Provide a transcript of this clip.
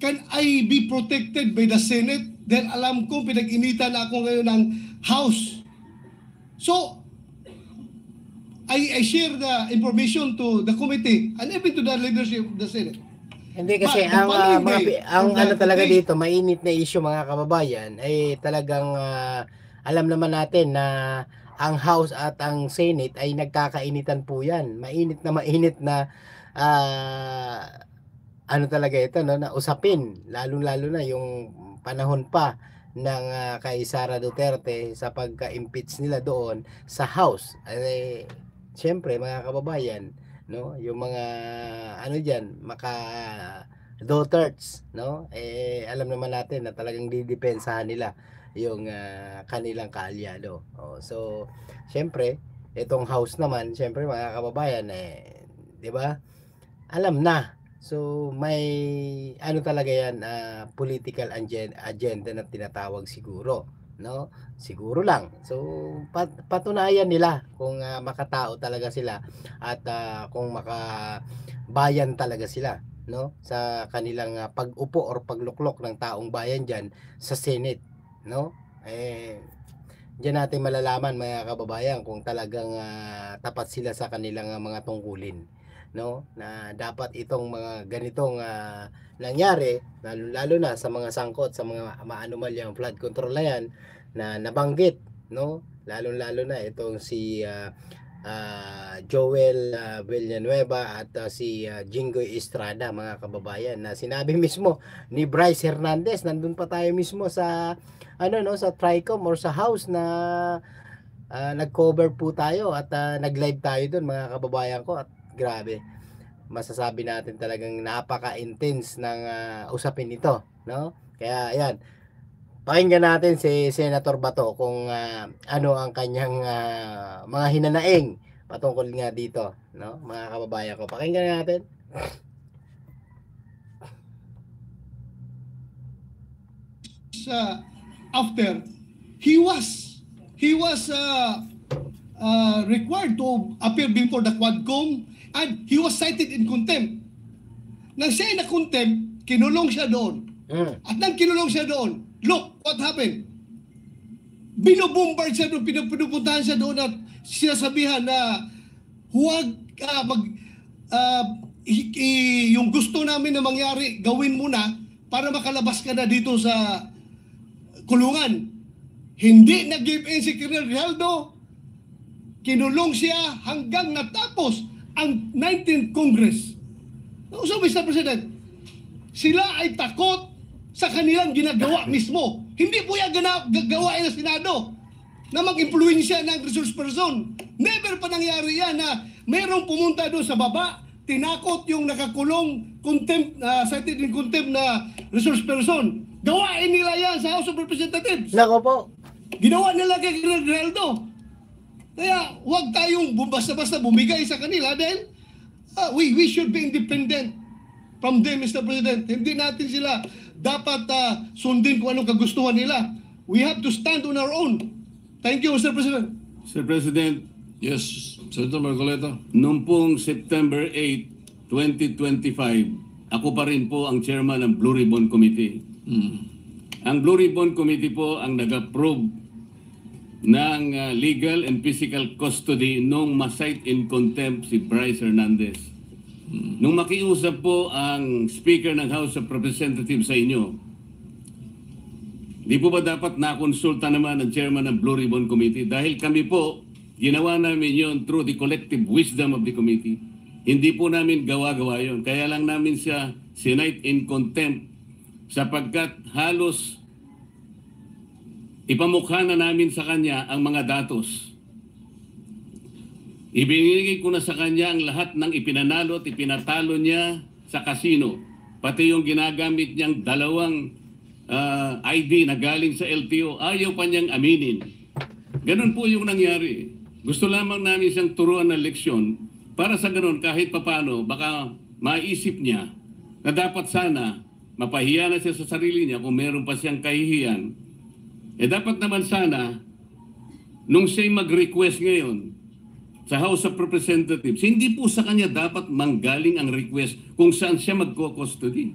can I be protected by the Senate? Dahil alam ko, pinag-initan ako ngayon ng House. So, I share the information to the committee and even to the leadership of the Senate. Hindi kasi ang ano talaga dito, mainit na issue mga kababayan, ay talagang alam naman natin na ang House at ang Senate ay nagkakainitan po yan. Mainit na ano talaga ito, no, na usapin, lalo na yung panahon pa ng kay Sara Duterte sa pagka-impeach nila doon sa House. Siyempre mga kababayan, no, yung mga ano diyan, maka daughters, no, alam naman natin na talagang didepensahan nila yung kanilang kaalyado. So siyempre itong House naman, siyempre mga kababayan, 'di ba? Alam na. So may ano talaga yan, political agenda na tinatawag siguro, no? Siguro lang. So patunayan nila kung makatao talaga sila at kung makabayan talaga sila, no, sa kanilang pag-upo or pagluklok ng taong bayan diyan sa Senate, no? Diyan natin malalaman mga kababayan kung talagang tapat sila sa kanilang mga tungkulin, no, na dapat itong mga ganitong nangyari, lalo na sa mga sangkot sa mga maanumalyang flood control na yan na nabanggit, no, lalo na itong si Joel Villanueva at si Jinggoy Estrada mga kababayan, na sinabi mismo ni Bryce Hernandez, nandun pa tayo mismo sa ano, no, sa Tricom or sa House na nag-cover po tayo at nag-live tayo doon mga kababayan ko, at grabe, masasabi natin talagang napaka-intense ng usapin nito, no? Kaya ayan, pakinggan natin si Senator Bato kung ano ang kanyang mga hinanaing patungkol nga dito, no, mga kababayan ko. Pakinggan natin. After he was required to appear before the Quadcom, and he was cited in contempt. Nang siya ay na-contempt, kinulong siya doon. At nang kinulong siya doon, look what happened. Binobombard siya doon, pinupuntahan siya doon at sinasabihan na huwag yung gusto namin na mangyari, gawin mo na para makalabas ka na dito sa kulungan. Hindi nag-give in si Colonel Grijaldo. Kinulong siya hanggang natapos ang 19th Congress. So, Mr. President, sila ay takot sa kanilang ginagawa mismo. Hindi po yan gagawain ng Senado na mag-impluensya ng resource person. Never pa nangyari yan na mayroong pumunta doon sa baba, tinakot yung nakakulong contempt, cited in contempt na resource person. Gawain nila yan sa House of Representatives. Nako po. Ginawa nila kay Grijaldo. Kaya huwag tayong basta-basta bumigay sa kanila dahil we should be independent from them, Mr. President. Hindi natin sila dapat sundin kung anong kagustuhan nila. We have to stand on our own. Thank you, Mr. President. Mr. President. Yes, Senator Marcoleta. Noong pong September 8, 2025, ako pa rin po ang chairman ng Blue Ribbon Committee. Ang Blue Ribbon Committee po ang nag-approve ng legal and physical custody nung ma-cite in contempt si Bryce Hernandez. Nung makiusap po ang Speaker ng House of Representatives sa inyo, di po ba dapat nakonsulta naman ang Chairman ng Blue Ribbon Committee? Dahil kami po, ginawa namin yon through the collective wisdom of the committee. Hindi po namin gawa-gawa yon. Kaya lang namin siya sinite in contempt sapagkat halos ipamukha na namin sa kanya ang mga datos. Ibinigay ko na sa kanya ang lahat ng ipinanalo at ipinatalo niya sa kasino. Pati yung ginagamit niyang dalawang ID na galing sa LTO, ayaw pa niyang aminin. Ganun po yung nangyari. Gusto lamang namin siyang turuan ng leksyon para sa ganun kahit papano baka maisip niya na dapat sana mapahiya na siya sa sarili niya kung meron pa siyang kahihiyan. Dapat naman sana, nung siya'y mag-request ngayon sa House of Representatives, hindi po sa kanya dapat manggaling ang request kung saan siya magko-custody.